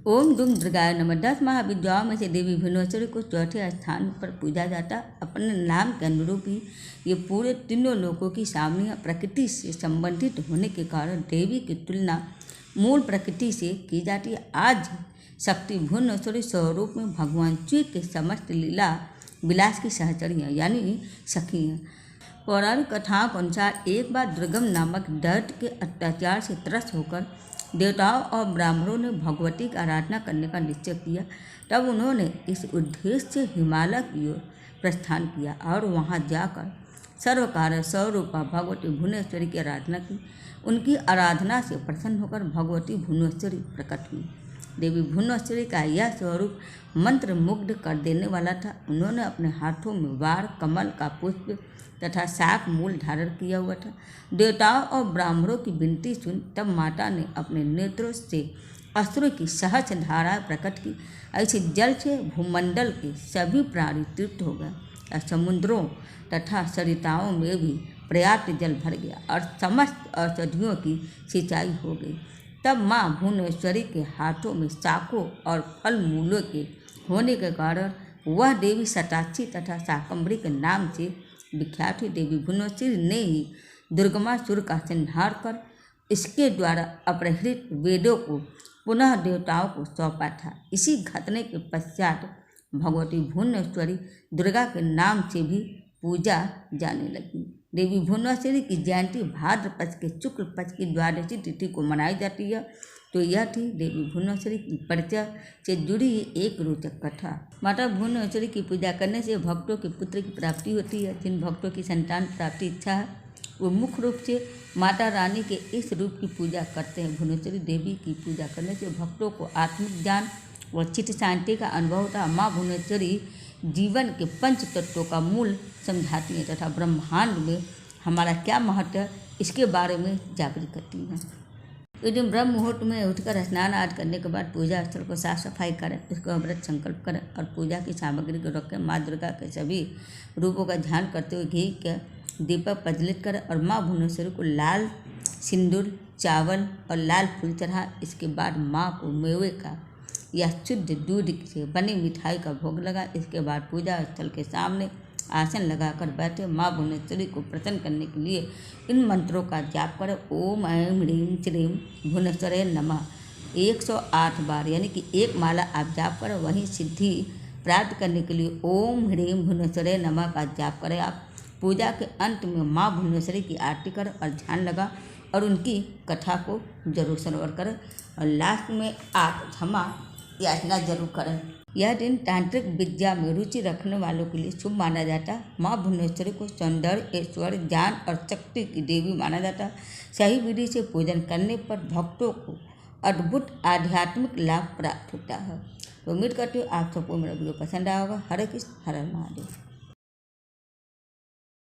ओम दुम दुर्गाय नमः। 10 महाविद्याओं में से देवी भुवनेश्वरी को चौथे स्थान पर पूजा जाता। अपने नाम के अनुरूप ही ये पूरे तीनों लोकों की सामने प्रकृति से संबंधित होने के कारण देवी की तुलना मूल प्रकृति से की जाती है। आज शक्ति भुवनेश्वरी स्वरूप में भगवान शिव के समस्त लीला विलास की सहचरियाँ यानी सखी हैं। पौराणिक कथाओं के अनुसार एक बार दुर्गम नामक दैत्य के अत्याचार से त्रस्त होकर देवताओं और ब्राह्मणों ने भगवती की आराधना करने का निश्चय किया। तब उन्होंने इस उद्देश्य से हिमालय की ओर प्रस्थान किया और वहां जाकर सर्वकार स्वरूपा भगवती भुवनेश्वरी की आराधना की। उनकी आराधना से प्रसन्न होकर भगवती भुवनेश्वरी प्रकट हुई। देवी भुवनेश्वरी का यह स्वरूप मंत्र मुग्ध कर देने वाला था। उन्होंने अपने हाथों में वार, कमल का पुष्प तथा शाक मूल धारण किया हुआ था। देवताओं और ब्राह्मणों की विनती सुन तब माता ने अपने नेत्रों से अश्रु की सहज धाराएं प्रकट की। ऐसे जल से भूमंडल के सभी प्राणी तृप्त हो गए और समुद्रों तथा सरिताओं में भी पर्याप्त जल भर गया और समस्त औषधियों की सिंचाई हो गई। तब माँ भुवनेश्वरी के हाथों में शाकों और फल मूलों के होने के कारण वह देवी शताक्षी तथा शाकंभरी के नाम से विख्यात हुई। देवी भुवनेश्वरी ने ही दुर्गमासुर का संहार कर इसके द्वारा अपहृत वेदों को पुनः देवताओं को सौंपा था। इसी घटने के पश्चात भगवती भुवनेश्वरी दुर्गा के नाम से भी पूजा जाने लगी। देवी भुवनेश्वरी की जयंती भाद्र पक्ष के शुक्ल पक्ष की द्वादशी तिथि को मनाई जाती है। तो यह थी देवी भुवनेश्वरी की परिचय से जुड़ी एक रोचक कथा। माता भुवनेश्वरी की पूजा करने से भक्तों के पुत्र की प्राप्ति होती है। जिन भक्तों की संतान प्राप्ति इच्छा है वो मुख्य रूप से माता रानी के इस रूप की पूजा करते हैं। भुवनेश्वरी देवी की पूजा करने से भक्तों को आत्मिक ज्ञान व चित्त शांति का अनुभव होता है। माँ भुवनेश्वरी जीवन के पंच तत्वों का मूल समझाती है तथा ब्रह्मांड में हमारा क्या महत्व है इसके बारे में जागृत करती है। इस दिन ब्रह्म मुहूर्त में उठकर स्नान आदि करने के बाद पूजा स्थल को साफ सफाई करें, उसको व्रत संकल्प करें और पूजा की सामग्री को रखें। माँ दुर्गा के सभी रूपों का ध्यान करते हुए घी के दीपक प्रज्वलित करें और माँ भुवनेश्वरी को लाल सिंदूर, चावल और लाल फूल चढ़ा। इसके बाद माँ को मेवे का या शुद्ध दूध से बनी मिठाई का भोग लगा। इसके बाद पूजा स्थल के सामने आसन लगाकर बैठे माँ भुवनेश्वरी को प्रसन्न करने के लिए इन मंत्रों का जाप करें। ओम ऐं ह्रीं श्रीं भुवनेश्वरे नमः 108 बार यानी कि एक माला आप जाप करें। वहीं सिद्धि प्राप्त करने के लिए ओम ह्रीं भुवनेश्वरे नमः का जाप करें। आप पूजा के अंत में माँ भुवनेश्वरी की आरती करें और ध्यान लगा और उनकी कथा को जरूर श्रवण करें और लास्ट में आप क्षमा याचना जरूर करें। यह दिन तांत्रिक विद्या में रुचि रखने वालों के लिए शुभ माना जाता है। माँ भुवनेश्वरी को सौंदर्य, ऐश्वर्य, ज्ञान और शक्ति की देवी माना जाता है। सही विधि से पूजन करने पर भक्तों को अद्भुत आध्यात्मिक लाभ प्राप्त होता है। तो उम्मीद करती हूँ आप सबको मेरा वीडियो पसंद आया होगा। हरे कृष्ण, हर हर महादेव।